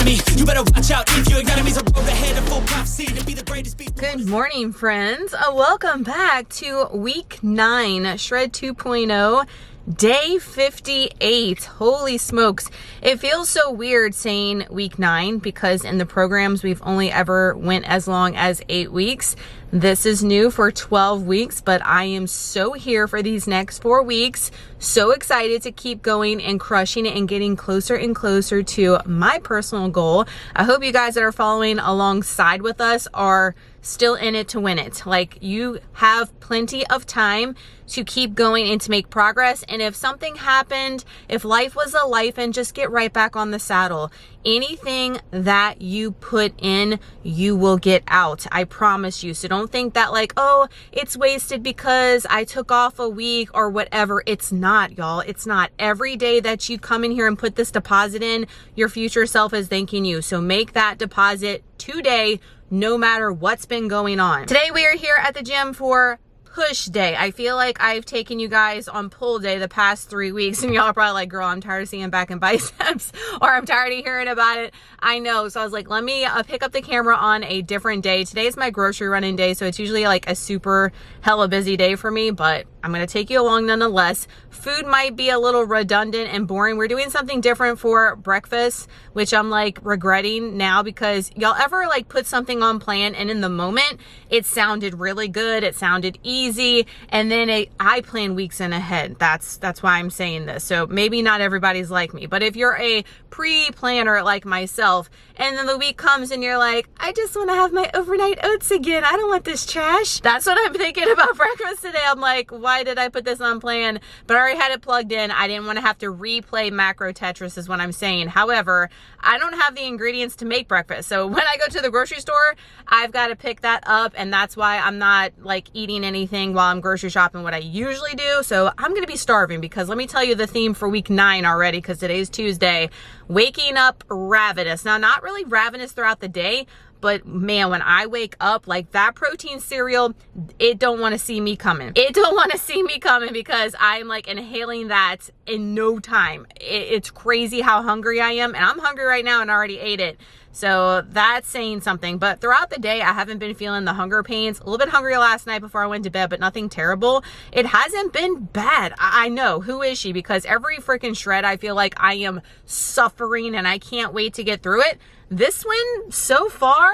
me. You better watch out if your enemy's a road ahead of full prophecy to be the greatest beast. Good morning, friends. Welcome back to week 9, Shred 2.0. Day 58. Holy smokes. It feels so weird saying week 9 because in the programs we've only ever went as long as 8 weeks. This is new for 12 weeks, but I am so here for these next 4 weeks. So excited to keep going and crushing it and getting closer and closer to my personal goal. I hope you guys that are following alongside with us are still in it to win it. Like, you have plenty of time to keep going and to make progress. And if something happened, if life was a life, and just get right back on the saddle. Anything that you put in, you will get out. I promise you. So don't think that like, oh, it's wasted because I took off a week or whatever. It's not, y'all. It's not. Every day that you come in here and put this deposit in, your future self is thanking you. So make that deposit today, no matter what's been going on. Today we are here at the gym for push day. I feel like I've taken you guys on pull day the past 3 weeks, and y'all are probably like, girl, I'm tired of seeing back and biceps, or I'm tired of hearing about it. I know. So I was like, let me pick up the camera on a different day. Today is my grocery running day, so it's usually like a super hella busy day for me, but I'm going to take you along nonetheless. Food might be a little redundant and boring. We're doing something different for breakfast, which I'm like regretting now, because y'all ever like put something on plan and in the moment it sounded really good, it sounded easy, and then I plan weeks in ahead. That's why I'm saying this. So maybe not everybody's like me, but if you're a pre-planner like myself, and then the week comes and you're like, I just want to have my overnight oats again, I don't want this trash. That's what I'm thinking about breakfast today. I'm like, why did I put this on plan? But I already had it plugged in. I didn't want to have to replay macro Tetris is what I'm saying. However, I don't have the ingredients to make breakfast. So when I go to the grocery store, I've got to pick that up, and that's why I'm not like eating anything while I'm grocery shopping what I usually do. So I'm going to be starving, because let me tell you the theme for week 9 already, because today's Tuesday. Waking up ravenous. Now, not really ravenous throughout the day, but man, when I wake up, like that protein cereal, it don't want to see me coming. It don't want to see me coming, because I'm like inhaling that in no time. It's crazy how hungry I am, and I'm hungry right now and I already ate it. So that's saying something. But throughout the day, I haven't been feeling the hunger pains. A little bit hungry last night before I went to bed, but nothing terrible. It hasn't been bad. I know. Who is she? Because every freaking shred, I feel like I am suffering and I can't wait to get through it. This one, so far,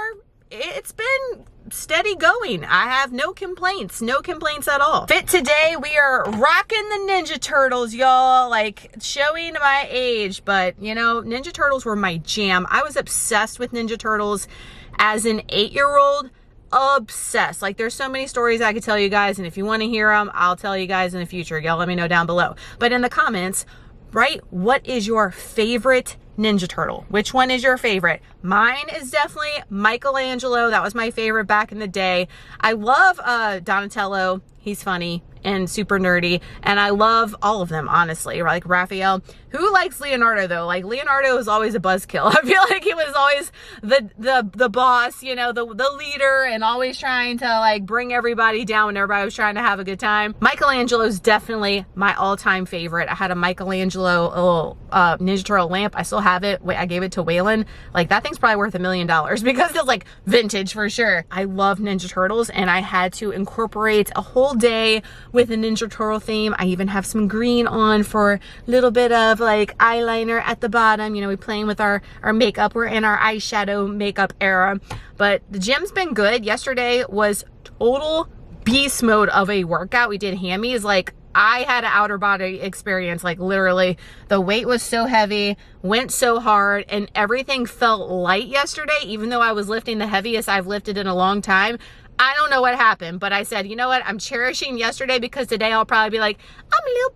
it's been steady going. I have no complaints at all. Fit today, we are rocking the Ninja Turtles, y'all, like showing my age, but you know, Ninja Turtles were my jam. I was obsessed with Ninja Turtles as an 8-year-old. Obsessed. Like, there's so many stories I could tell you guys, and if you want to hear them, I'll tell you guys in the future. Y'all let me know down below. But in the comments, write what is your favorite Ninja Turtle. Which one is your favorite? Mine is definitely Michelangelo. That was my favorite back in the day. I love Donatello. He's funny and super nerdy, and I love all of them, honestly. Like Raphael. Who likes Leonardo though? Like, Leonardo was always a buzzkill. I feel like he was always the boss, you know, the leader, and always trying to like bring everybody down when everybody was trying to have a good time. Michelangelo is definitely my all-time favorite. I had a Michelangelo Ninja Turtle lamp. I still have it. I gave it to Waylon. Like, that thing's probably worth $1 million because it's like vintage for sure. I love Ninja Turtles, and I had to incorporate a whole day with a Ninja Turtle theme. I even have some green on for a little bit of like eyeliner at the bottom. You know, we playing with our makeup. We're in our eyeshadow makeup era. But the gym's been good. Yesterday was total beast mode of a workout. We did hammies. Like, I had an outer body experience. Like, literally, the weight was so heavy, went so hard, and everything felt light yesterday, even though I was lifting the heaviest I've lifted in a long time. I don't know what happened, but I said, you know what? I'm cherishing yesterday, because today I'll probably be like, I'm a little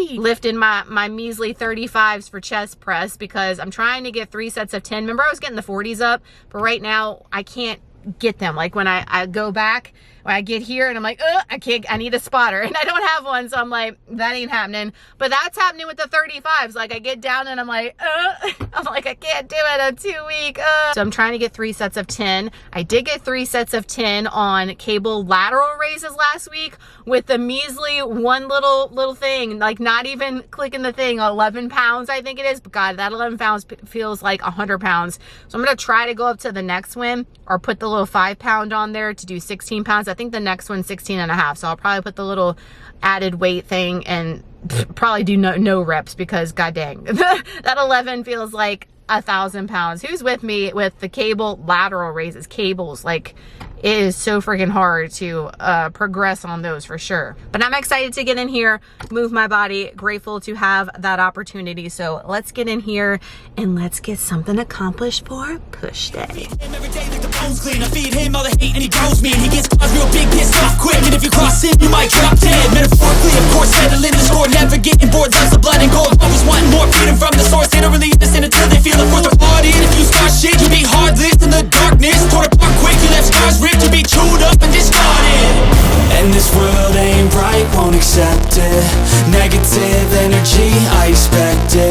baby. Lifting my measly 35s for chest press, because I'm trying to get 3 sets of 10. Remember, I was getting the 40s up, but right now I can't get them. Like when I go back, when I get here and I'm like, I need a spotter and I don't have one. So I'm like, that ain't happening. But that's happening with the 35s. Like I get down and I'm like, I can't do it. I'm too weak. So I'm trying to get 3 sets of 10. I did get 3 sets of 10 on cable lateral raises last week with the measly one little thing, like not even clicking the thing, 11 pounds, I think it is. But God, that 11 pounds feels like 100 pounds. So I'm going to try to go up to the next one or put the little 5 pound on there to do 16 pounds. I think the next one's 16 and a half. So I'll probably put the little added weight thing and probably do no reps because God dang, that 11 feels like 1,000 pounds. Who's with me with the cable lateral raises? Cables, like it is so freaking hard to progress on those for sure. But I'm excited to get in here, move my body, grateful to have that opportunity. So let's get in here and let's get something accomplished for push day. Every day like the bones clean. I feed him all the hate and he grows me. And he gets cause real big, pissed off quick. And if you cross him, you might drop dead. Metaphorically, of course, settling the score. Never getting bored, loves of blood and gold. Always wanting more, freedom from the source. They don't really understand until they feel it. Forced apart in. If you start shit, you be heartless in the darkness. Torn apart quick, you left scars ripped. You be chewed up and discarded. And this world ain't right, won't accept it. Negative energy, I expect it.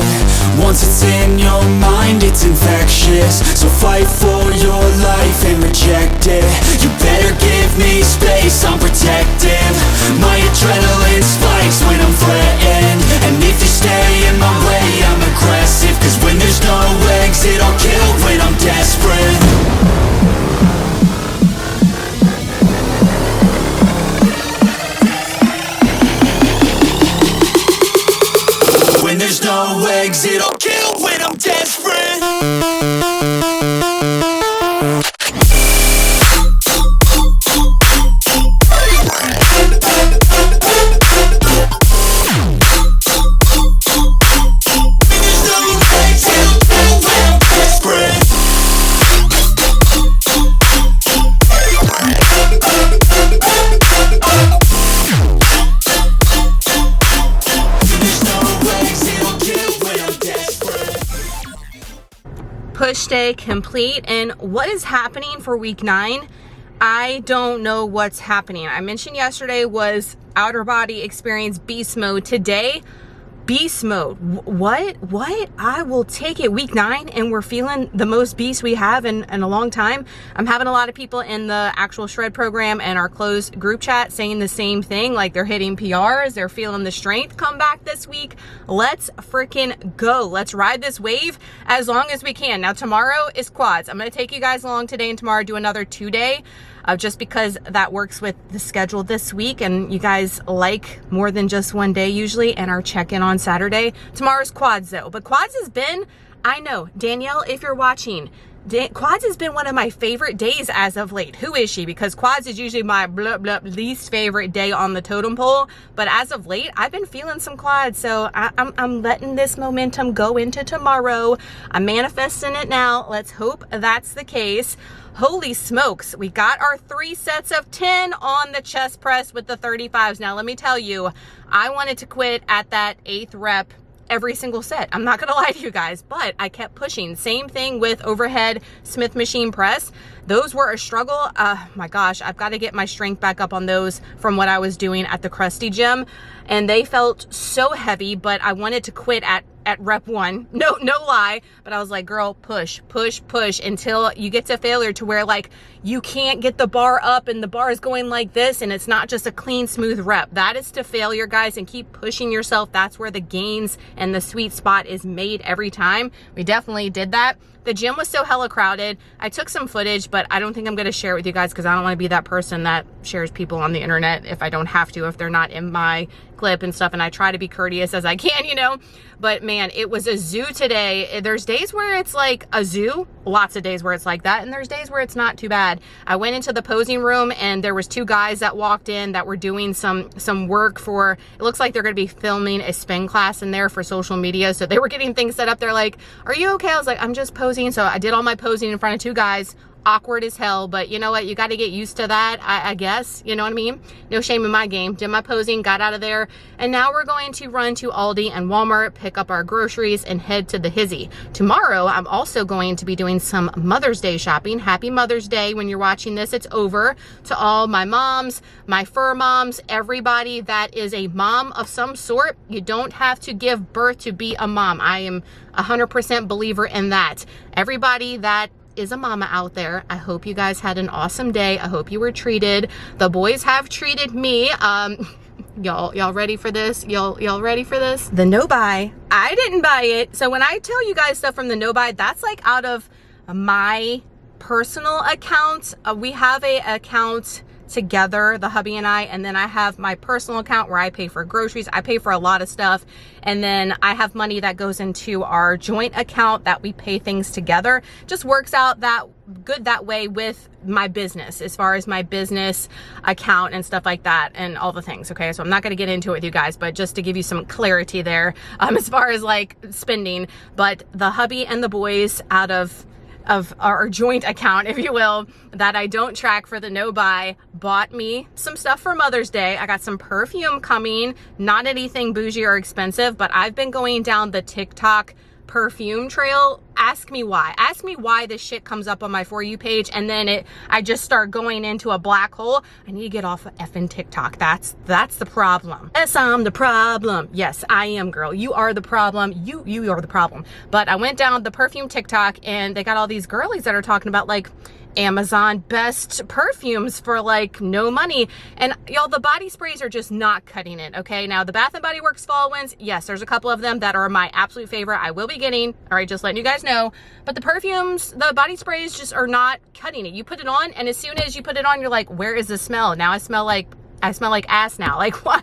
Once it's in your mind, it's infectious. So fight for your life and reject it. You better give me space, I'm protective. My adrenaline spikes when I'm threatened. And if you stay in my way, I'm aggressive. Cause when there's no exit, I'll kill when I'm desperate. When there's no exit, I'll kill when I'm desperate. Push day complete. And what is happening for week 9? I don't know what's happening. I mentioned yesterday was outer body experience beast mode. Today, beast mode. What? I will take it. Week 9 and we're feeling the most beast we have in a long time. I'm having a lot of people in the actual shred program and our closed group chat saying the same thing. Like they're hitting PRs, they're feeling the strength come back this week. Let's freaking go. Let's ride this wave as long as we can. Now tomorrow is quads. I'm going to take you guys along today and tomorrow, do another 2-day. Just because that works with the schedule this week and you guys like more than just 1 day usually, and our check-in on Saturday. Tomorrow's quads though, but quads has been, I know, Danielle, if you're watching, quads has been one of my favorite days as of late. Who is she? Because quads is usually my least favorite day on the totem pole, but as of late, I've been feeling some quads, so I'm letting this momentum go into tomorrow. I'm manifesting it now. Let's hope that's the case. Holy smokes, we got our 3 sets of 10 on the chest press with the 35s. Now, let me tell you, I wanted to quit at that 8th rep every single set. I'm not gonna lie to you guys, but I kept pushing. Same thing with overhead Smith machine press. Those were a struggle. My gosh, I've got to get my strength back up on those from what I was doing at the Krusty gym. And they felt so heavy, but I wanted to quit at rep 1. No lie. But I was like, girl, push until you get to failure to where like you can't get the bar up and the bar is going like this and it's not just a clean, smooth rep. That is to failure, guys, and keep pushing yourself. That's where the gains and the sweet spot is made every time. We definitely did that. The gym was so hella crowded. I took some footage, but I don't think I'm going to share it with you guys because I don't want to be that person that shares people on the internet if I don't have to, if they're not in my clip and stuff. And I try to be courteous as I can, you know. But man, it was a zoo today. There's days where it's like a zoo, lots of days where it's like that, and there's days where it's not too bad. I went into the posing room and there was 2 guys that walked in that were doing some work for, it looks like they're going to be filming a spin class in there for social media. So they were getting things set up. They're like, are you okay? I was like, I'm just posing. So I did all my posing in front of 2 guys, awkward as hell, but you know what? You got to get used to that, I guess. You know what I mean? No shame in my game. Did my posing, got out of there, and now we're going to run to Aldi and Walmart, pick up our groceries, and head to the Hizzy. Tomorrow, I'm also going to be doing some Mother's Day shopping. Happy Mother's Day. When you're watching this, it's over. To all my moms, my fur moms, everybody that is a mom of some sort. You don't have to give birth to be a mom. I am 100% believer in that. Everybody that is a mama out there, I hope you guys had an awesome day. I hope you were treated. The boys have treated me. Y'all ready for this? Y'all ready for this? The no buy. I didn't buy it. So when I tell you guys stuff from the no buy, that's like out of my personal account. We have a account together, the hubby and I, and then I have my personal account where I pay for groceries. I pay for a lot of stuff, and then I have money that goes into our joint account that we pay things together. Just works out that good that way with my business, as far as my business account and stuff like that and all the things. Okay, so I'm not going to get into it with you guys, but just to give you some clarity there, as far as like spending. But the hubby and the boys, out of our joint account, if you will, that I don't track for the no buy, bought me some stuff for Mother's Day. I got some perfume coming, not anything bougie or expensive, but I've been going down the TikTok perfume trail. Ask me why this shit comes up on my For You page, and then I just start going into a black hole. I need to get off of effing TikTok. That's the problem. Yes, I'm the problem. Yes, I am, girl. You are the problem. You are the problem. But I went down the perfume TikTok, and they got all these girlies that are talking about like Amazon best perfumes for like no money, and y'all, the body sprays are just not cutting it. Okay, now the Bath and Body Works Fall Ones, yes, there's a couple of them that are my absolute favorite. I will be getting, all right, just letting you guys know. But the perfumes, the body sprays just are not cutting it. You put it on, and as soon as you put it on, you're like, where is the smell? Now I smell like ass now. Like, why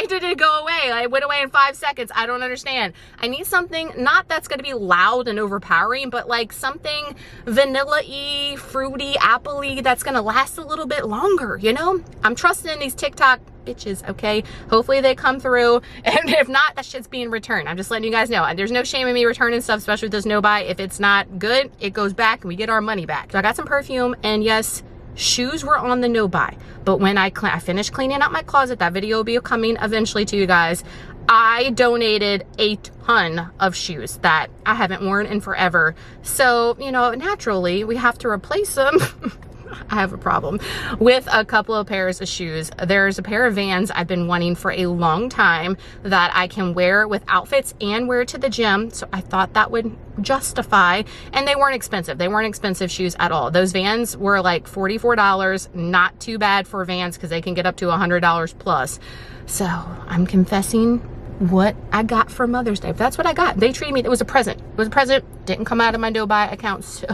did it go away? Like, it went away in 5 seconds. I don't understand. I need something, not that's going to be loud and overpowering, but like something vanilla-y, fruity, apple-y that's going to last a little bit longer, you know? I'm trusting in these TikTok bitches, okay? Hopefully they come through, and if not, that shit's being returned. I'm just letting you guys know. And there's no shame in me returning stuff, especially with this no buy. If it's not good, it goes back and we get our money back. So I got some perfume, and yes, shoes were on the no buy, but when I finished cleaning out my closet, that video will be coming eventually to you guys, I donated a ton of shoes that I haven't worn in forever. So, you know, naturally we have to replace them. I have a problem with a couple of pairs of shoes. There's a pair of Vans I've been wanting for a long time that I can wear with outfits and wear to the gym. So I thought that would justify, and they weren't expensive. They weren't expensive shoes at all. Those Vans were like $44. Not too bad for Vans because they can get up to $100 plus. So I'm confessing what I got for Mother's Day. That's what I got. They treated me, it was a present. It was a present. Didn't come out of my no buy account, so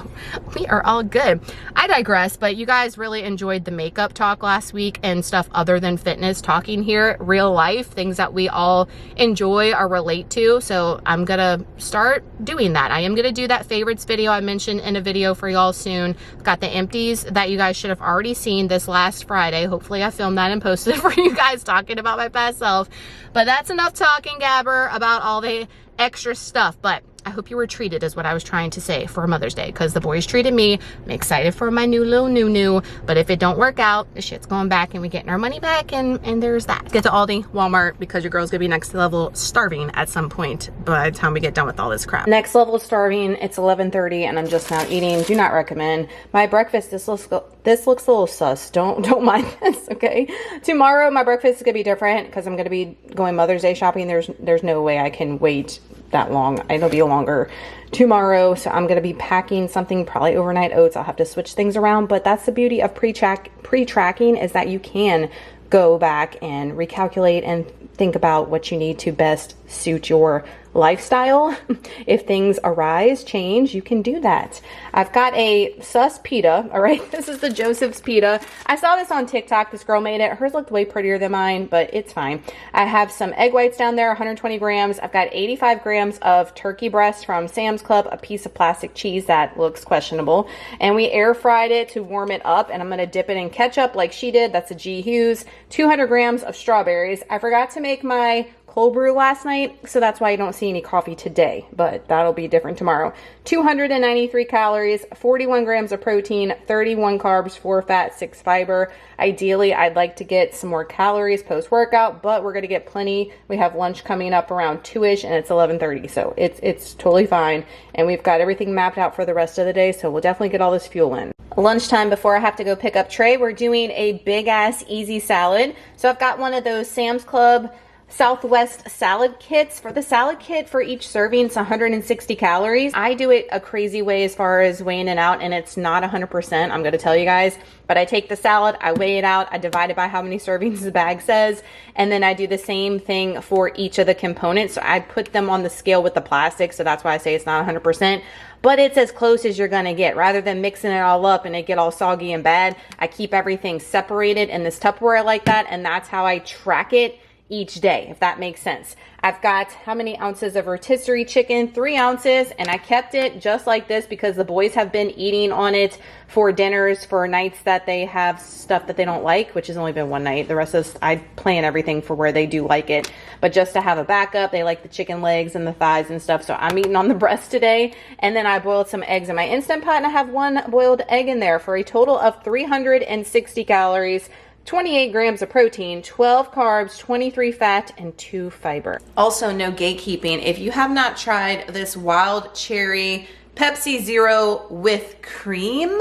we are all good. I digress, but you guys really enjoyed the makeup talk last week and stuff other than fitness, talking here, real life, things that we all enjoy or relate to. So I'm gonna start doing that. I am gonna do that favorites video I mentioned in a video for y'all soon. Got the empties that you guys should have already seen this last Friday. Hopefully I filmed that and posted it for you guys, talking about my past self. But that's enough talking, Gabber, about all the extra stuff. But I hope you were treated, is what I was trying to say, for Mother's Day, because the boys treated me. I'm excited for my new little new, but if it don't work out, the shit's going back and we getting our money back, and there's that. Get to Aldi, Walmart, because your girl's gonna be next level starving at some point by the time we get done with all this crap. Next level starving. It's 11:30 and I'm just now eating. Do not recommend. My breakfast, this looks a little sus. Don't mind this, okay? Tomorrow my breakfast is gonna be different because I'm gonna be going Mother's Day shopping. There's no way I can wait that long. It'll be longer tomorrow, so I'm gonna be packing something, probably overnight oats. I'll have to switch things around, but that's the beauty of pre-tracking, is that you can go back and recalculate and think about what you need to best suit your lifestyle. If things arise, change, you can do that. I've got a sus pita, all right? This is the Joseph's pita. I saw this on TikTok. This girl made it. Hers looked way prettier than mine, but it's fine. I have some egg whites down there, 120 grams. I've got 85 grams of turkey breast from Sam's Club, a piece of plastic cheese that looks questionable, and we air fried it to warm it up, and I'm gonna dip it in ketchup like she did. That's a G. Hughes. 200 grams of strawberries. I forgot to make my cold brew last night, so that's why you don't see any coffee today, but that'll be different tomorrow. 293 calories, 41 grams of protein, 31 carbs, 4 fat, 6 fiber. Ideally, I'd like to get some more calories post-workout, but we're gonna get plenty. We have lunch coming up around 2-ish, and it's 11:30, so it's totally fine. And we've got everything mapped out for the rest of the day, so we'll definitely get all this fuel in. Lunchtime, before I have to go pick up Trey, we're doing a big ass easy salad. So I've got one of those Sam's Club Southwest salad kits. For the salad kit, for each serving, it's 160 calories. I do it a crazy way as far as weighing it out, and it's not 100%, I'm gonna tell you guys. But I take the salad, I weigh it out, I divide it by how many servings the bag says, and then I do the same thing for each of the components. So I put them on the scale with the plastic, so that's why I say it's not 100%. But it's as close as you're gonna get. Rather than mixing it all up and it get all soggy and bad, I keep everything separated in this Tupperware like that, and that's how I track it each day, if that makes sense. I've got how many ounces of rotisserie chicken? 3 ounces, and I kept it just like this because the boys have been eating on it for dinners for nights that they have stuff that they don't like, which has only been one night. The rest of I plan everything for where they do like it, but just to have a backup. They like the chicken legs and the thighs and stuff, so I'm eating on the breast today. And then I boiled some eggs in my Instant Pot, and I have 1 boiled egg in there for a total of 360 calories, 28 grams of protein, 12 carbs, 23 fat, and 2 fiber. Also, no gatekeeping. If you have not tried this wild cherry Pepsi Zero with cream,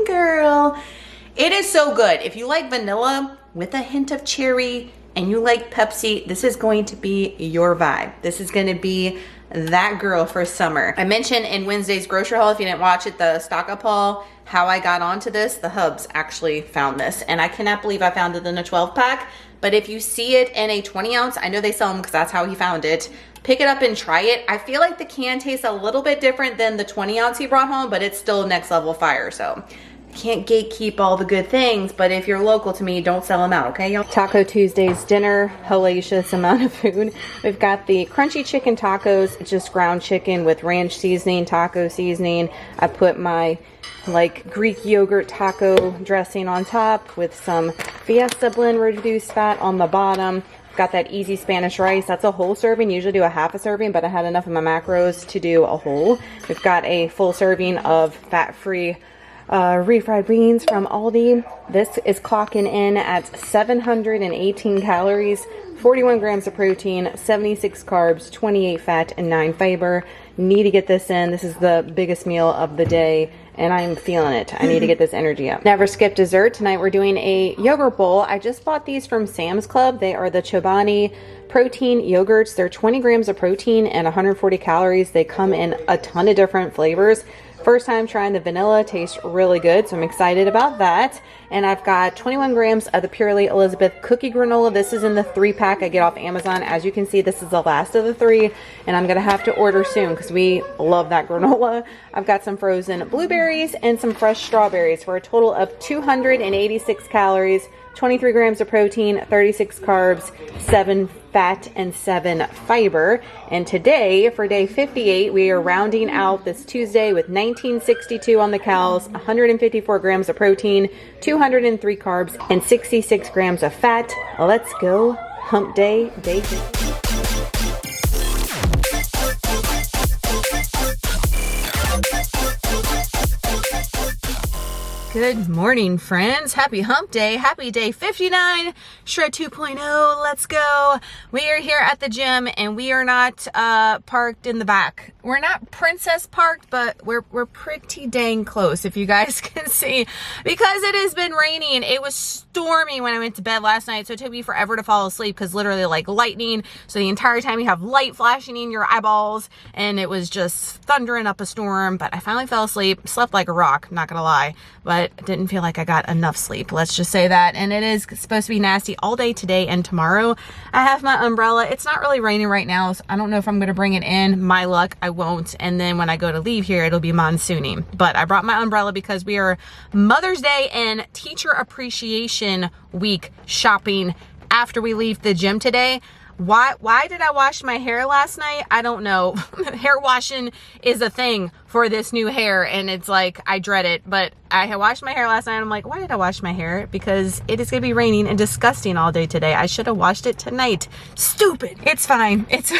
girl, it is so good. If you like vanilla with a hint of cherry and you like Pepsi, this is going to be your vibe. This is going to be that girl for summer. I mentioned in Wednesday's grocery haul, if you didn't watch it, the stock up haul, how I got onto this. The Hubs actually found this, and I cannot believe I found it in a 12 pack. But if you see it in a 20 ounce, I know they sell them because that's how he found it. Pick it up and try it. I feel like the can tastes a little bit different than the 20 ounce he brought home, but it's still next level fire. So can't gatekeep all the good things, but if you're local to me, don't sell them out, okay, y'all? Taco Tuesday's dinner, hellacious amount of food. We've got the crunchy chicken tacos, just ground chicken with ranch seasoning, taco seasoning. I put my like Greek yogurt taco dressing on top with some Fiesta blend reduced fat on the bottom. Got that easy Spanish rice. That's a whole serving. Usually do a half a serving, but I had enough of my macros to do a whole. We've got a full serving of fat-free refried beans from Aldi. This is clocking in at 718 calories, 41 grams of protein, 76 carbs, 28 fat, and 9 fiber. Need to get this in. This is the biggest meal of the day, and I'm feeling it. I need to get this energy up. Never skip dessert. Tonight we're doing a yogurt bowl. I just bought these from Sam's Club. They are the Chobani protein yogurts. They're 20 grams of protein and 140 calories. They come in a ton of different flavors. First time trying the vanilla, tastes really good, so I'm excited about that. And I've got 21 grams of the Purely Elizabeth cookie granola. This is in the 3-pack I get off Amazon. As you can see, this is the last of the 3, and I'm gonna have to order soon because we love that granola. I've got some frozen blueberries and some fresh strawberries for a total of 286 calories, 23 grams of protein, 36 carbs, 7 fat, and 7 fiber. And today, for day 58, we are rounding out this Tuesday with 1962 on the calories, 154 grams of protein, 203 carbs, and 66 grams of fat. Let's go hump day, day 2. Good morning, friends. Happy hump day. Happy day 59, Shred 2.0. Let's go. We are here at the gym, and we are not parked in the back. We're not princess parked, but we're pretty dang close, if you guys can see, because it has been raining. It was stormy when I went to bed last night, so it took me forever to fall asleep because literally like lightning. So the entire time you have light flashing in your eyeballs, and it was just thundering up a storm. But I finally fell asleep, slept like a rock, not gonna lie, but didn't feel like I got enough sleep. Let's just say that. And it is supposed to be nasty all day today and tomorrow. I have my umbrella. It's not really raining right now, so I don't know if I'm gonna bring it in. My luck, I won't. And then when I go to leave here, it'll be monsooning. But I brought my umbrella because we are Mother's Day and Teacher Appreciation Week shopping after we leave the gym today. Why did I wash my hair last night? I don't know. Hair washing is a thing for this new hair, and it's like I dread it. But I had washed my hair last night and I'm like, why did I wash my hair? Because it is gonna be raining and disgusting all day today. I should have washed it tonight. Stupid. It's fine. It's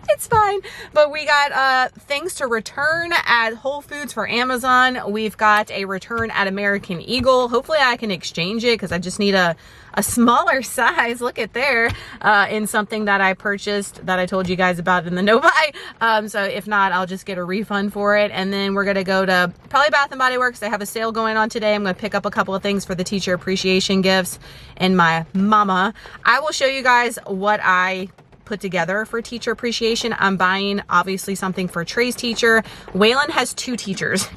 it's fine. But we got things to return at Whole Foods for Amazon. We've got a return at American Eagle. Hopefully I can exchange it because I just need a smaller size. Look at there, in something that I purchased that I told you guys about in the no buy. So if not, I'll just get a refund for it. And then we're gonna go to probably Bath and Body Works. They have a sale going on today. I'm gonna pick up a couple of things for the teacher appreciation gifts and my mama. I will show you guys what I put together for teacher appreciation. I'm buying obviously something for Trey's teacher. Waylon has 2 teachers.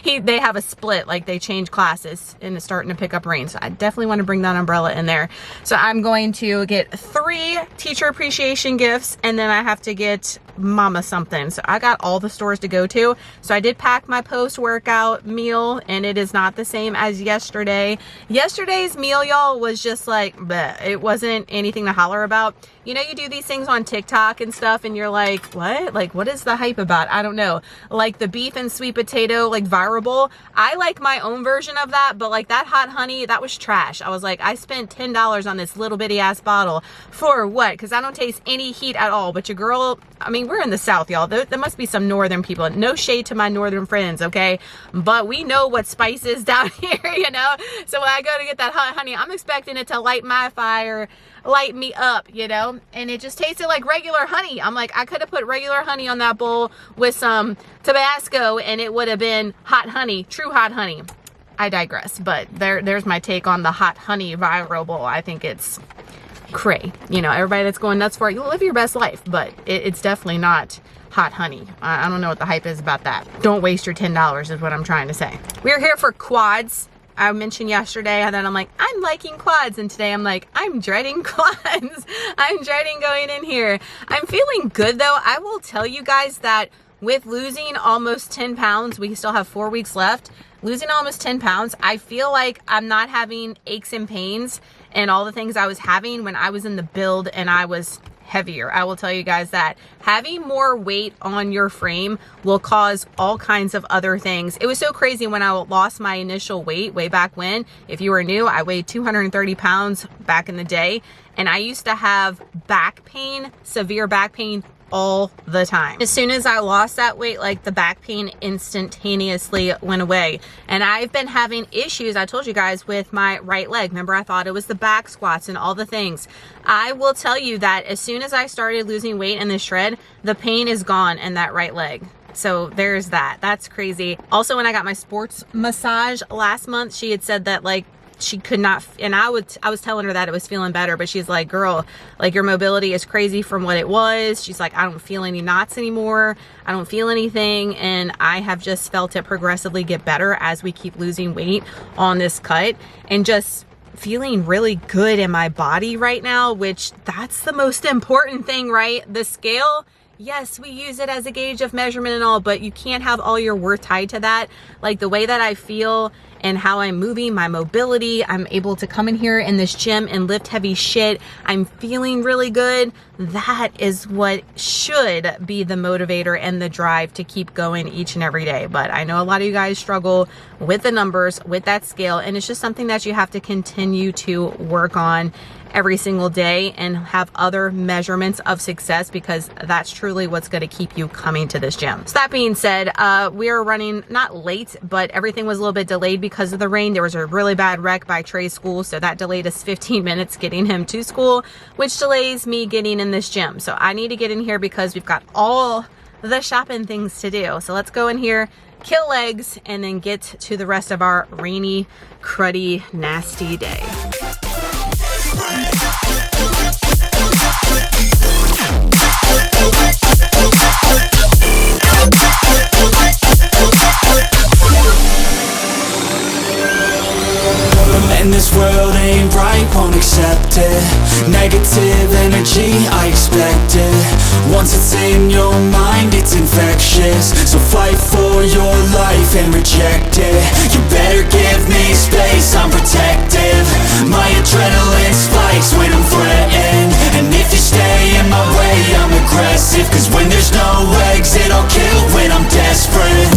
They have a split, like they change classes and it's starting to pick up rain. So I definitely want to bring that umbrella in there. So I'm going to get 3 teacher appreciation gifts, and then I have to get mama something. So I got all the stores to go to. So I did pack my post-workout meal, and it is not the same as yesterday. Yesterday's meal, y'all, was just like, bleh. It wasn't anything to holler about. You know, you do these things on TikTok and stuff and you're like, what? Like, what is the hype about? I don't know. Like the beef and sweet potato, like viral bowl. I like my own version of that, but like that hot honey, that was trash. I was like, I spent $10 on this little bitty ass bottle for what? Because I don't taste any heat at all. But your girl, I mean, we're in the South, y'all. There must be some northern people. No shade to my northern friends, okay? But we know what spice is down here, you know? So when I go to get that hot honey, I'm expecting it to light my fire, light me up, you know? And it just tasted like regular honey. I'm like, I could have put regular honey on that bowl with some Tabasco and it would have been hot honey, true hot honey. I digress, but there's my take on the hot honey viral bowl. I think it's cray. You know, everybody that's going nuts for it, you'll live your best life, but it's definitely not hot honey. I don't know what the hype is about that. Don't waste your $10 is what I'm trying to say. We're here for quads. I mentioned yesterday and then I'm like, I'm liking quads, and today I'm like, I'm dreading quads. I'm dreading going in here. I'm feeling good though. I will tell you guys that with losing almost 10 pounds, we still have 4 weeks left. Losing almost 10 pounds, I feel like I'm not having aches and pains and all the things I was having when I was in the build and I was heavier. I will tell you guys that having more weight on your frame will cause all kinds of other things. It was so crazy when I lost my initial weight way back when. If you were new, I weighed 230 pounds back in the day, and I used to have back pain, severe back pain, all the time. As soon as I lost that weight, like the back pain instantaneously went away. And I've been having issues, I told you guys, with my right leg. Remember, I thought it was the back squats and all the things. I will tell you that as soon as I started losing weight in the shred, the pain is gone in that right leg. So there's that. That's crazy. Also, when I got my sports massage last month, she had said that like she could not, and I was telling her that it was feeling better, but she's like, girl, like your mobility is crazy from what it was. She's like, I don't feel any knots anymore. I don't feel anything. And I have just felt it progressively get better as we keep losing weight on this cut, and just feeling really good in my body right now, which that's the most important thing, right? The scale, yes, we use it as a gauge of measurement and all, but you can't have all your worth tied to that. Like the way that I feel and how I'm moving, my mobility, I'm able to come in here in this gym and lift heavy shit. I'm feeling really good. That is what should be the motivator and the drive to keep going each and every day. But I know a lot of you guys struggle with the numbers, with that scale, and it's just something that you have to continue to work on every single day and have other measurements of success, because that's truly what's going to keep you coming to this gym. So that being said, we are running not late, but everything was a little bit delayed because of the rain. There was a really bad wreck by Trey's school, so that delayed us 15 minutes getting him to school, which delays me getting in this gym. So I need to get in here because we've got all the shopping things to do. So let's go in here, kill legs, and then get to the rest of our rainy, cruddy, nasty day. And this world ain't right, won't accept it. Negative energy, I expect it. Once it's in your mind, it's infectious. So fight for your life and reject it. You better give me space, I'm protective. My adrenaline spikes when I'm threatened. And if you stay in my way, I'm aggressive. Cause when there's no exit, I'll kill when I'm desperate.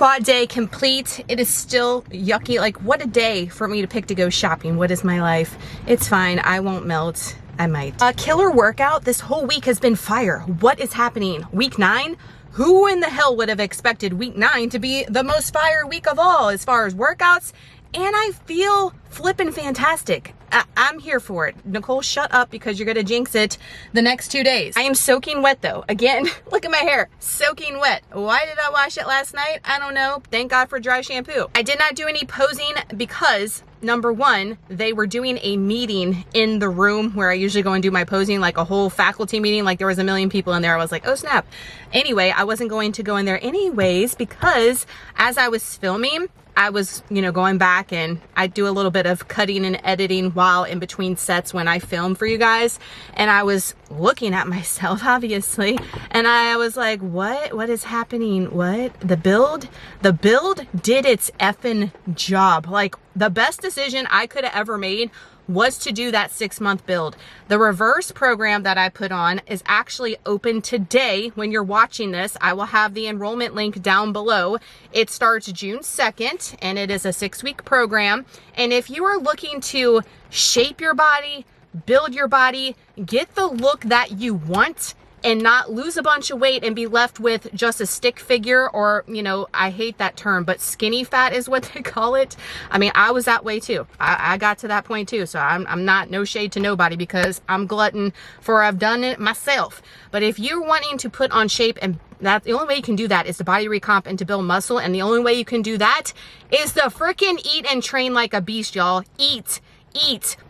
quad day complete. It is still yucky. Like, what a day for me to pick to go shopping. What is my life? It's fine. I won't melt. I might. Killer workout. This whole week has been fire. What is happening? Week 9? Who in the hell would have expected week 9 to be the most fire week of all as far as workouts? And I feel flippin' fantastic. I'm here for it. Nicole, shut up because you're gonna jinx it the next 2 days. I am soaking wet though. Again, look at my hair, soaking wet. Why did I wash it last night? I don't know. Thank God for dry shampoo. I did not do any posing because number one, they were doing a meeting in the room where I usually go and do my posing, like a whole faculty meeting. Like there was a million people in there. I was like, oh snap. Anyway, I wasn't going to go in there anyways because as I was filming, I was, going back and I do a little bit of cutting and editing while in between sets when I film for you guys. And I was looking at myself, obviously, and I was like, what is happening? What? The build did its effing job. Like the best decision I could have ever made was to do that 6-month build. The reverse program that I put on is actually open today. When you're watching this, I will have the enrollment link down below. It starts June 2nd and it is a 6-week program. And if you are looking to shape your body, build your body, get the look that you want, and not lose a bunch of weight and be left with just a stick figure or, I hate that term, but skinny fat is what they call it. I mean, I was that way too. I got to that point too. So I'm not, no shade to nobody because I'm glutton for I've done it myself. But if you're wanting to put on shape, and that the only way you can do that is to body recomp and to build muscle. And the only way you can do that is to freaking eat and train like a beast, y'all. Eat.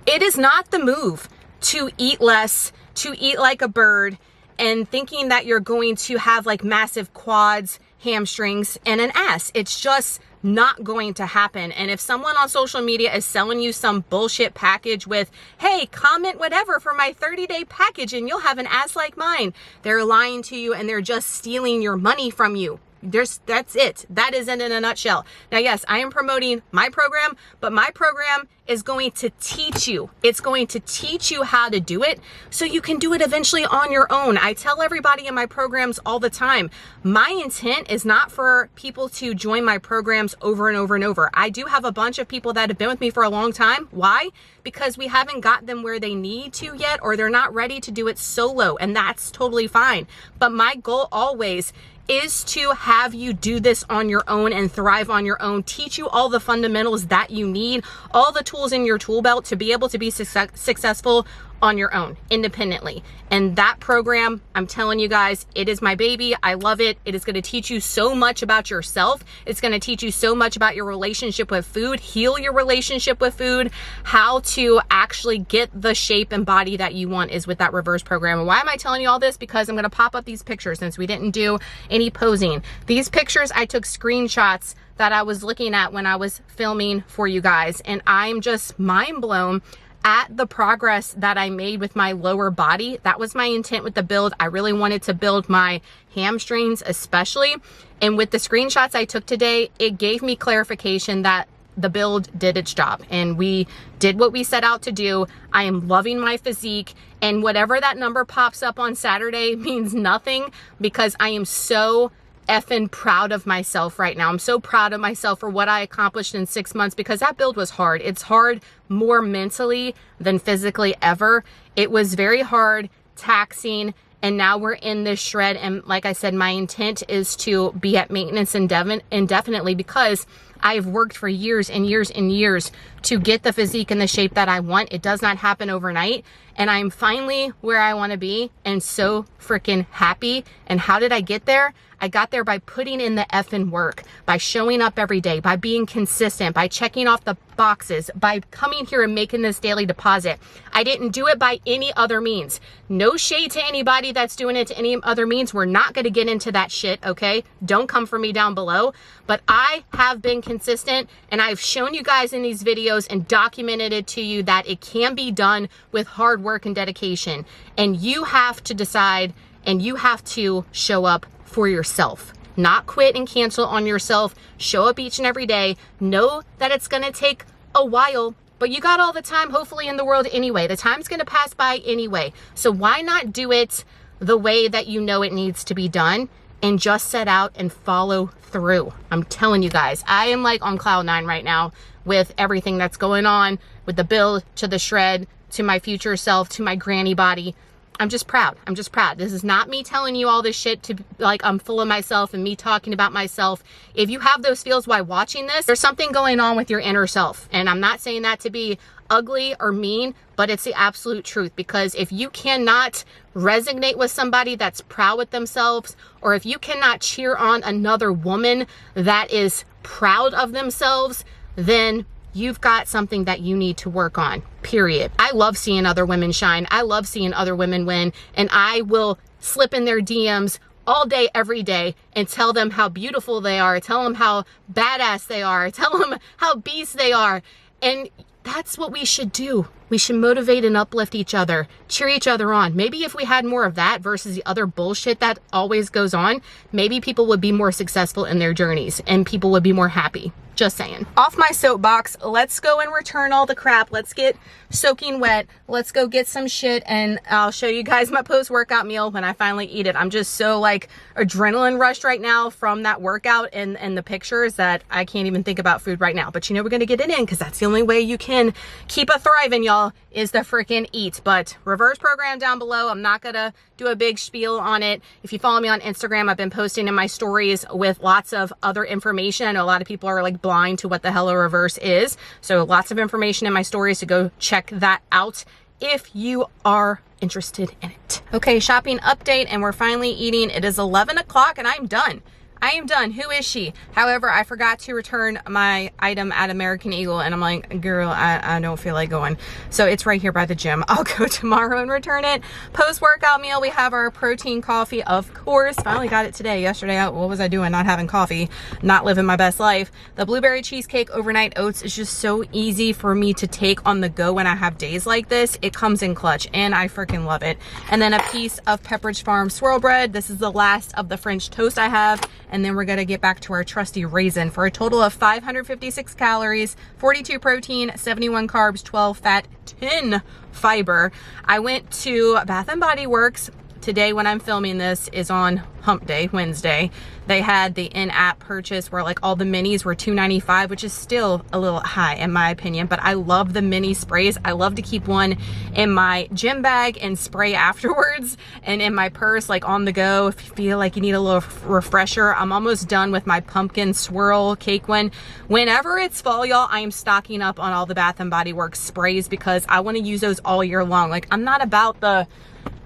It is not the move to eat less, to eat like a bird, and thinking that you're going to have like massive quads, hamstrings, and an ass. It's just not going to happen. And if someone on social media is selling you some bullshit package with, hey, comment whatever for my 30-day package and you'll have an ass like mine, they're lying to you and they're just stealing your money from you. That's it. That is it in a nutshell. Now, yes, I am promoting my program, but my program is going to teach you. It's going to teach you how to do it so you can do it eventually on your own. I tell everybody in my programs all the time, my intent is not for people to join my programs over and over and over. I do have a bunch of people that have been with me for a long time. Why? Because we haven't got them where they need to yet, or they're not ready to do it solo, and that's totally fine. But my goal always is to have you do this on your own and thrive on your own, teach you all the fundamentals that you need, all the tools in your tool belt to be able to be successful on your own, independently. And that program, I'm telling you guys, it is my baby. I love it. It is going to teach you so much about yourself. It's going to teach you so much about your relationship with food, heal your relationship with food, how to actually get the shape and body that you want is with that reverse program. And why am I telling you all this? Because I'm going to pop up these pictures since we didn't do any posing. These pictures, I took screenshots that I was looking at when I was filming for you guys. And I'm just mind blown at the progress that I made with my lower body. That was my intent with the build. I really wanted to build my hamstrings especially. And with the screenshots I took today, it gave me clarification that the build did its job and we did what we set out to do. I am loving my physique, and whatever that number pops up on Saturday means nothing because I am so effing proud of myself right now. I'm so proud of myself for what I accomplished in 6 months because that build was hard. It's hard more mentally than physically ever. It was very hard, taxing, and now we're in this shred. And like I said, my intent is to be at maintenance indefinitely because I've worked for years and years and years to get the physique and the shape that I want. It does not happen overnight. And I'm finally where I want to be and so freaking happy. And how did I get there? I got there by putting in the effing work, by showing up every day, by being consistent, by checking off the boxes, by coming here and making this daily deposit. I didn't do it by any other means. No shade to anybody that's doing it to any other means. We're not going to get into that shit, okay? Don't come for me down below. But I have been consistent, and I've shown you guys in these videos and documented it to you that it can be done with hard work and dedication. And you have to decide, and you have to show up for yourself. Not quit and cancel on yourself. Show up each and every day. Know that it's going to take a while, but you got all the time, hopefully, in the world anyway. The time's going to pass by anyway. So why not do it the way that you know it needs to be done and just set out and follow through. I'm telling you guys, I am like on cloud 9 right now with everything that's going on, with the build to the shred to my future self to my granny body. I'm just proud. I'm just proud. This is not me telling you all this shit to like I'm full of myself and me talking about myself. If you have those feels while watching this, there's something going on with your inner self. And I'm not saying that to be ugly or mean, but it's the absolute truth. Because if you cannot resonate with somebody that's proud with themselves, or if you cannot cheer on another woman that is proud of themselves, then you've got something that you need to work on, period. I love seeing other women shine. I love seeing other women win. And I will slip in their DMs all day, every day, and tell them how beautiful they are, tell them how badass they are, tell them how beast they are. And that's what we should do. We should motivate and uplift each other, cheer each other on. Maybe if we had more of that versus the other bullshit that always goes on, maybe people would be more successful in their journeys and people would be more happy. Just saying. Off my soapbox, let's go and return all the crap. Let's get soaking wet. Let's go get some shit, and I'll show you guys my post-workout meal when I finally eat it. I'm just so like adrenaline rushed right now from that workout and the pictures that I can't even think about food right now. But you know, we're gonna get it in because that's the only way you can keep a thriving, y'all, is to freaking eat. But reverse program down below. I'm not gonna do a big spiel on it. If you follow me on Instagram, I've been posting in my stories with lots of other information. I know a lot of people are like blind to what the hell a reverse is. So lots of information in my stories, to go check that out if you are interested in it. Okay, shopping update, and we're finally eating. It is 11 o'clock and I'm done. I am done. Who is she? However, I forgot to return my item at American Eagle, and I'm like, girl, I don't feel like going. So it's right here by the gym. I'll go tomorrow and return it. Post-workout meal, we have our protein coffee, of course. Finally got it today. Yesterday, what was I doing? Not having coffee, not living my best life. The blueberry cheesecake overnight oats is just so easy for me to take on the go when I have days like this. It comes in clutch, and I freaking love it. And then a piece of Pepperidge Farm swirl bread. This is the last of the French toast I have. And then we're gonna get back to our trusty raisin for a total of 556 calories, 42 protein, 71 carbs, 12 fat, 10 fiber. I went to Bath & Body Works. Today when I'm filming this is on hump day, Wednesday. They had the in-app purchase where like all the minis were $2.95, which is still a little high in my opinion, but I love the mini sprays. I love to keep one in my gym bag and spray afterwards, and in my purse, like on the go, if you feel like you need a little refresher. I'm almost done with my pumpkin swirl cake one. Whenever it's fall, y'all, I am stocking up on all the Bath & Body Works sprays because I want to use those all year long. Like, I'm not about the,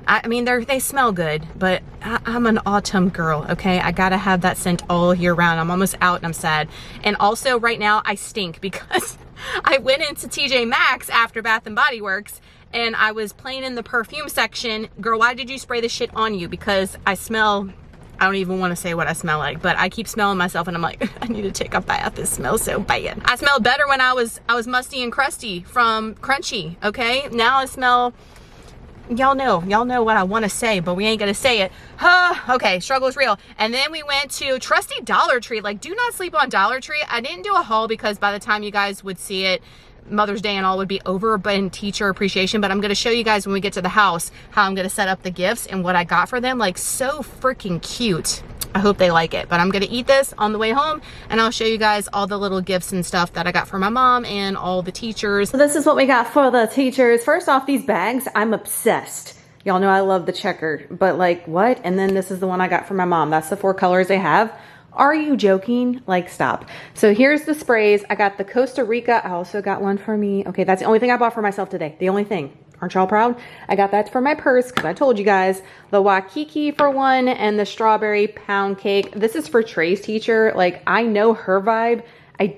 I mean, they smell good, but I'm an autumn girl, okay? I gotta have that scent all year round. I'm almost out and I'm sad. And also right now I stink because I went into TJ Maxx after Bath & Body Works and I was playing in the perfume section. Girl, why did you spray this shit on you? Because I smell, I don't even want to say what I smell like, but I keep smelling myself and I'm like, I need to take a bath. This smells so bad. I smelled better when I was musty and crusty from Crunchy, okay? Now I smell, y'all know what I want to say, but we ain't gonna say it. Okay, struggle is real. And then we went to trusty Dollar Tree. Like, do not sleep on Dollar Tree. I didn't do a haul because by the time you guys would see it, Mother's Day and all would be over, but in teacher appreciation. But I'm gonna show you guys when we get to the house how I'm gonna set up the gifts and what I got for them. Like, so freaking cute. I hope they like it. But I'm gonna eat this on the way home and I'll show you guys all the little gifts and stuff that I got for my mom and all the teachers. So this is what we got for the teachers. First off, these bags, I'm obsessed. Y'all know I love the checker, but like, what? And then this is the one I got for my mom. That's the 4 colors they have. Are you joking? Like, stop. So here's the sprays. I got the Costa Rica. I also got one for me. Okay, that's the only thing I bought for myself today. The only thing. Aren't y'all proud? I got that for my purse because I told you guys. The Waikiki for one and the strawberry pound cake. This is for Trey's teacher. Like, I know her vibe. I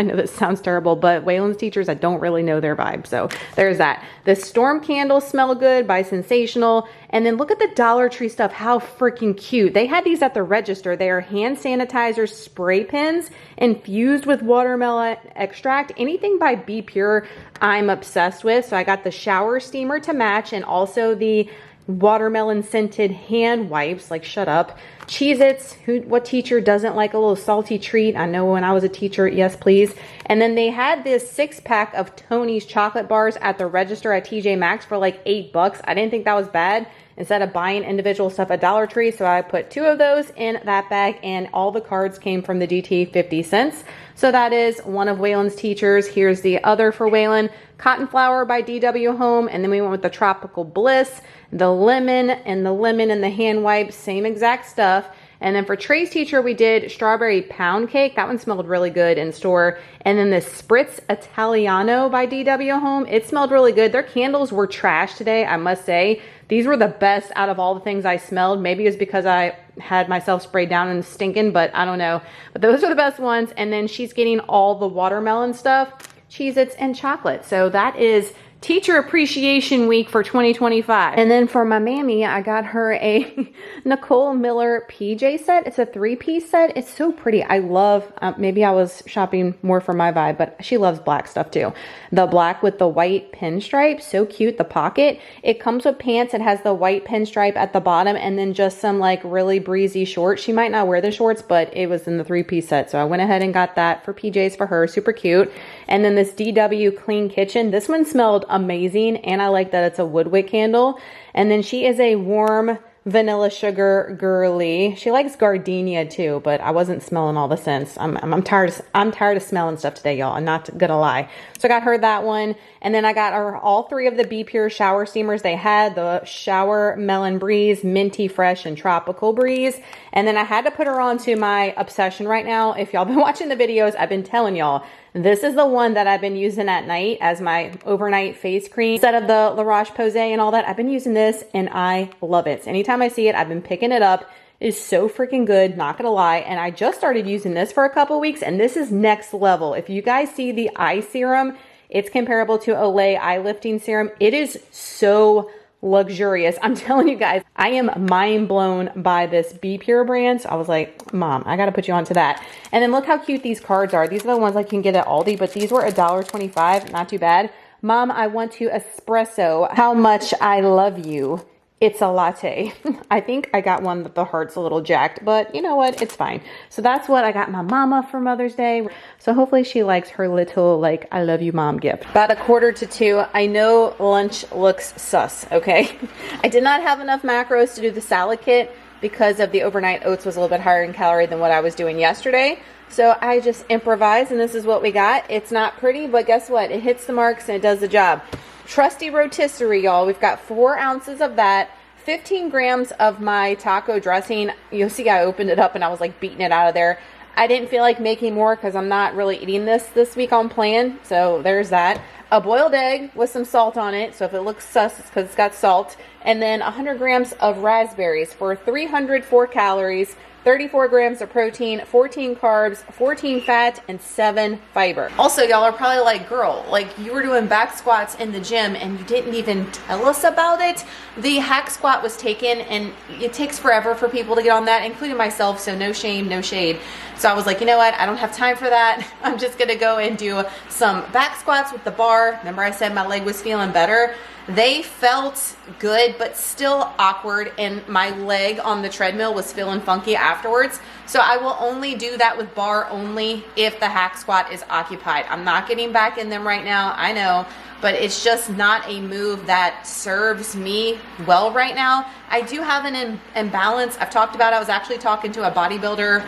know this sounds terrible, but Waylon's teachers, I don't really know their vibe. So there's that. The Storm Candles Smell Good by Sensational. And then look at the Dollar Tree stuff. How freaking cute. They had these at the register. They are hand sanitizer spray pens infused with watermelon extract. Anything by Be Pure, I'm obsessed with. So I got the shower steamer to match and also the watermelon scented hand wipes. Like, shut up. Cheez-Its, what teacher doesn't like a little salty treat? I know when I was a teacher, yes please. And then they had this 6-pack of Tony's chocolate bars at the register at TJ Maxx for like $8. I didn't think that was bad. instead of buying individual stuff at Dollar Tree. So I put 2 of those in that bag, and all the cards came from the DT 50 cents. So that is one of Waylon's teachers. Here's the other for Waylon. Cotton Flower by DW Home. And then we went with the Tropical Bliss, the lemon and the hand wipes, same exact stuff. And then for Trey's teacher, we did strawberry pound cake. That one smelled really good in store. And then the Spritz Italiano by DW Home. It smelled really good. Their candles were trash today, I must say. These were the best out of all the things I smelled. Maybe it's because I had myself sprayed down and stinking, but I don't know. But those are the best ones. And then she's getting all the watermelon stuff, Cheez-Its, and chocolate. So that is Teacher Appreciation Week for 2025. And then for my mammy, I got her a Nicole Miller PJ set. It's a 3-piece set. It's so pretty. I love, maybe I was shopping more for my vibe, but she loves black stuff too. The black with the white pinstripe, so cute. The pocket, it comes with pants. It has the white pinstripe at the bottom and then just some like really breezy shorts. She might not wear the shorts, but it was in the 3-piece set. So I went ahead and got that for PJs for her. Super cute. And then this DW Clean Kitchen. This one smelled amazing, and I like that it's a wood wick candle. And then she is a warm vanilla sugar girly. She likes gardenia too, but I wasn't smelling all the scents. I'm tired of smelling stuff today, y'all. I'm not gonna lie. So I got her that one, and then I got her all 3 of the Be Pure shower steamers they had, the Shower Melon Breeze, Minty Fresh, and Tropical Breeze. And then I had to put her onto my obsession right now. If y'all been watching the videos, I've been telling y'all, this is the one that I've been using at night as my overnight face cream. Instead of the La Roche-Posay and all that, I've been using this and I love it. So anytime I see it, I've been picking it up. It is so freaking good, not gonna lie. And I just started using this for a couple weeks, and this is next level. If you guys see the eye serum, it's comparable to Olay eye lifting serum. It is so luxurious. I'm telling you guys, I am mind blown by this Be Pure brand. So I was like, Mom, I got to put you onto that. And then look how cute these cards are. These are the ones I can get at Aldi, but these were $1.25. Not too bad. Mom, I want to espresso how much I love you. It's a latte. I think I got one that the heart's a little jacked, but you know what? It's fine. So that's what I got my mama for Mother's Day. So hopefully she likes her little, like, I love you mom gift. About 1:45. I know lunch looks sus, okay? I did not have enough macros to do the salad kit because of the overnight oats was a little bit higher in calorie than what I was doing yesterday. So I just improvised, and this is what we got. It's not pretty, but guess what? It hits the marks and it does the job. Trusty rotisserie, y'all. We've got 4 ounces of that, 15 grams of my taco dressing. You'll see I opened it up and I was like beating it out of there. I didn't feel like making more because I'm not really eating this week on plan. So there's that. A boiled egg with some salt on it. So if it looks sus, it's because it's got salt. And then 100 grams of raspberries for 304 calories. 34 grams of protein, 14 carbs, 14 fat, and 7 fiber. Also, y'all are probably like, girl, like you were doing back squats in the gym and you didn't even tell us about it. The hack squat was taken, and it takes forever for people to get on that, including myself, so no shame, no shade. So I was like, you know what? I don't have time for that. I'm just gonna go and do some back squats with the bar. Remember I said my leg was feeling better? They felt good, but still awkward, and my leg on the treadmill was feeling funky afterwards. So I will only do that with bar only if the hack squat is occupied. I'm not getting back in them right now, I know, but it's just not a move that serves me well right now. I do have an imbalance. I've talked about it. I was actually talking to a bodybuilder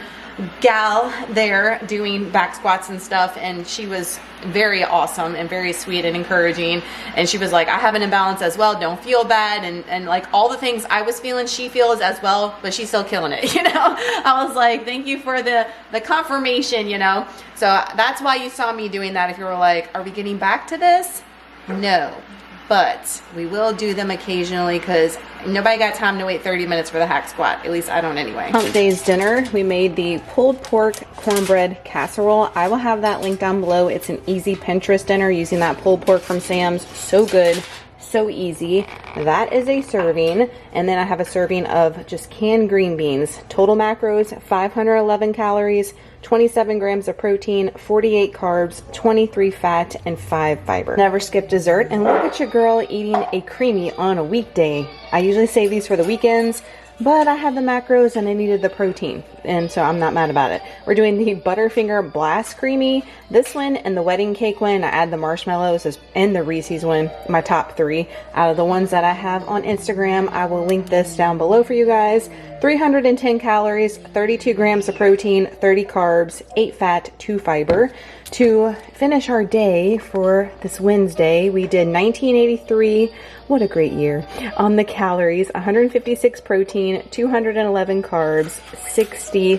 gal there doing back squats and stuff, and she was very awesome and very sweet and encouraging, and she was like, I have an imbalance as well, don't feel bad, and like all the things I was feeling she feels as well, but she's still killing it, you know. I was like, thank you for the confirmation, you know. So that's why you saw me doing that. If you were like, are we getting back to this? No, but we will do them occasionally because nobody got time to wait 30 minutes for the hack squat. At least I don't anyway. Hump Day's dinner, we made the pulled pork cornbread casserole. I will have that link down below. It's an easy Pinterest dinner using that pulled pork from Sam's. So good, so easy. That is a serving. And then I have a serving of just canned green beans. Total macros, 511 calories, 27 grams of protein, 48 carbs, 23 fat, and 5 fiber. Never skip dessert. And look at your girl eating a creamy on a weekday. I usually save these for the weekends, but I had the macros and I needed the protein, and so I'm not mad about it. We're doing the Butterfinger Blast Creamy, this one, and the wedding cake one. I add the marshmallows, and the Reese's one, my top 3 out of the ones that I have on Instagram. I will link this down below for you guys. 310 calories, 32 grams of protein, 30 carbs, 8 fat, 2 fiber. To finish our day for this Wednesday, we did 1983. What a great year. On the calories, 156 protein, 211 carbs, 60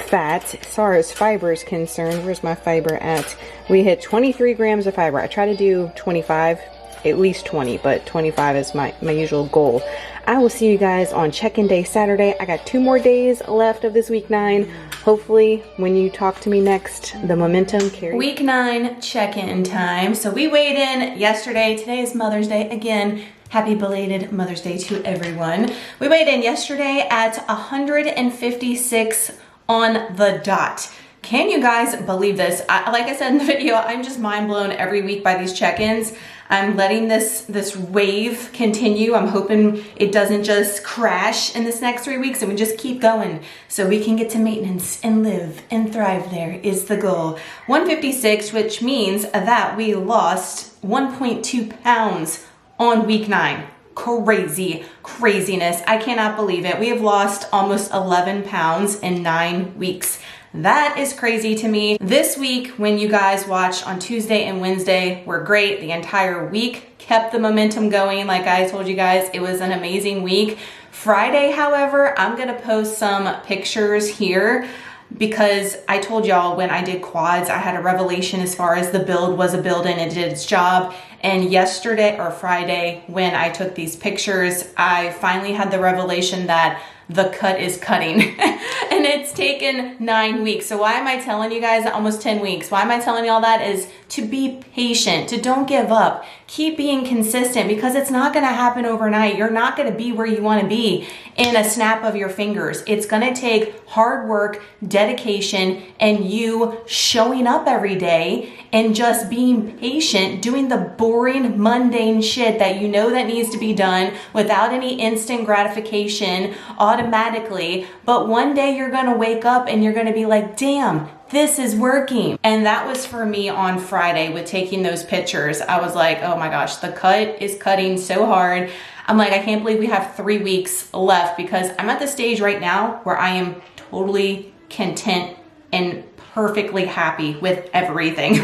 fat. As far as fiber is concerned, where's my fiber at? We hit 23 grams of fiber. I try to do 25, at least 20, but 25 is my usual goal. I will see you guys on check-in day Saturday. I got 2 more days left of this week 9. Hopefully, when you talk to me next, the momentum carries. Week 9 check-in time. So we weighed in yesterday. Today is Mother's Day. Again, happy belated Mother's Day to everyone. We weighed in yesterday at 156 on the dot. Can you guys believe this? Like I said in the video, I'm just mind blown every week by these check-ins. I'm letting this wave continue. I'm hoping it doesn't just crash in this next 3 weeks and we just keep going so we can get to maintenance and live and thrive. There is the goal. 156, which means that we lost 1.2 pounds on week 9. Craziness. I cannot believe it. We have lost almost 11 pounds in 9 weeks. That is crazy to me. This week, when you guys watched on Tuesday and Wednesday, were great. The entire week kept the momentum going. Like I told you guys, it was an amazing week. Friday, however, I'm gonna post some pictures here because I told y'all when I did quads, I had a revelation as far as the build was a build and it did its job. And yesterday or Friday, when I took these pictures, I finally had the revelation that the cut is cutting and it's taken 9 weeks. So why am I telling you guys almost 10 weeks? Why am I telling you all that is to be patient, to don't give up, keep being consistent because it's not gonna happen overnight. You're not gonna be where you wanna be in a snap of your fingers. It's gonna take hard work, dedication, and you showing up every day and just being patient, doing the boring, mundane shit that you know that needs to be done without any instant gratification automatically. But one day you're gonna wake up and you're gonna be like, damn, this is working. And that was for me on Friday with taking those pictures. I was like, oh my gosh, the cut is cutting so hard. I'm like, I can't believe we have 3 weeks left because I'm at the stage right now where I am totally content and perfectly happy with everything,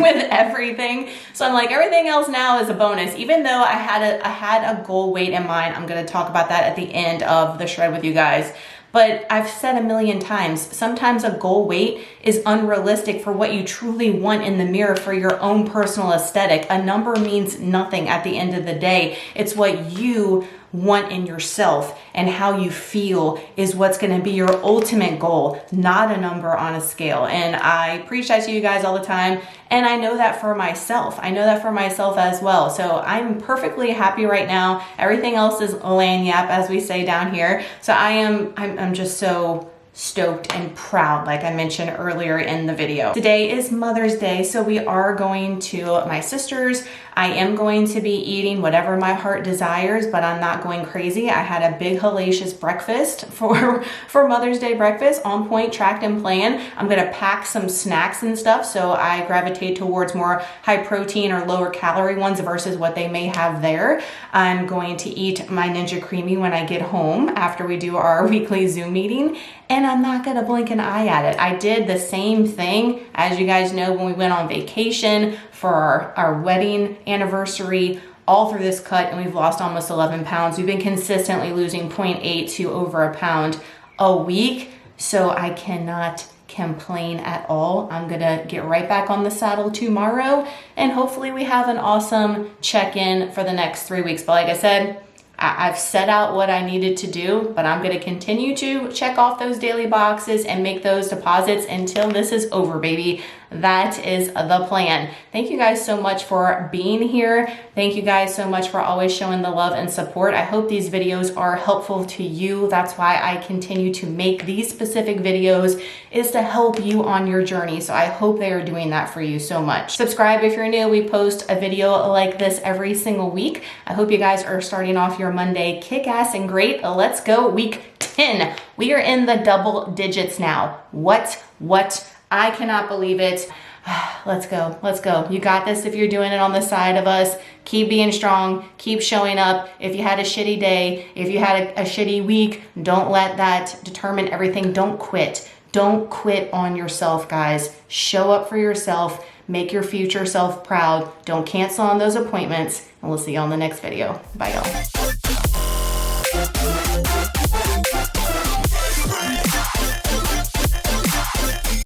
So I'm like, everything else now is a bonus. Even though I had a goal weight in mind, I'm gonna talk about that at the end of the shred with you guys. But I've said a million times, sometimes a goal weight is unrealistic for what you truly want in the mirror for your own personal aesthetic. A number means nothing at the end of the day. It's what you want in yourself and how you feel is what's going to be your ultimate goal, not a number on a scale. And I preach that to you guys all the time. And I know that for myself. I know that for myself as well. So I'm perfectly happy right now. Everything else is lagniappe, as we say down here. So I'm just so stoked and proud, like I mentioned earlier in the video. Today is Mother's Day, so we are going to my sister's. I am going to be eating whatever my heart desires, but I'm not going crazy. I had a big hellacious breakfast for Mother's Day breakfast, on point, tracked and planned. I'm gonna pack some snacks and stuff, so I gravitate towards more high protein or lower calorie ones versus what they may have there. I'm going to eat my Ninja Creamy when I get home after we do our weekly Zoom meeting, and I'm not gonna blink an eye at it. I did the same thing, as you guys know, when we went on vacation for our wedding anniversary, all through this cut, and we've lost almost 11 pounds. We've been consistently losing 0.8 to over a pound a week, so I cannot complain at all. I'm gonna get right back on the saddle tomorrow, and hopefully we have an awesome check-in for the next 3 weeks. But like I said, I've set out what I needed to do, but I'm going to continue to check off those daily boxes and make those deposits until this is over, baby. That is the plan. Thank you guys so much for being here. Thank you guys so much for always showing the love and support. I hope these videos are helpful to you. That's why I continue to make these specific videos, is to help you on your journey. So I hope they are doing that for you so much. Subscribe if you're new. We post a video like this every single week. I hope you guys are starting off your Monday. Kick ass and great. Let's go week 10. We are in the double digits now. What? I cannot believe it. Let's go. Let's go. You got this if you're doing it on the side of us. Keep being strong. Keep showing up. If you had a shitty day, if you had a shitty week, don't let that determine everything. Don't quit. Don't quit on yourself, guys. Show up for yourself. Make your future self proud. Don't cancel on those appointments. And we'll see you on the next video. Bye, y'all.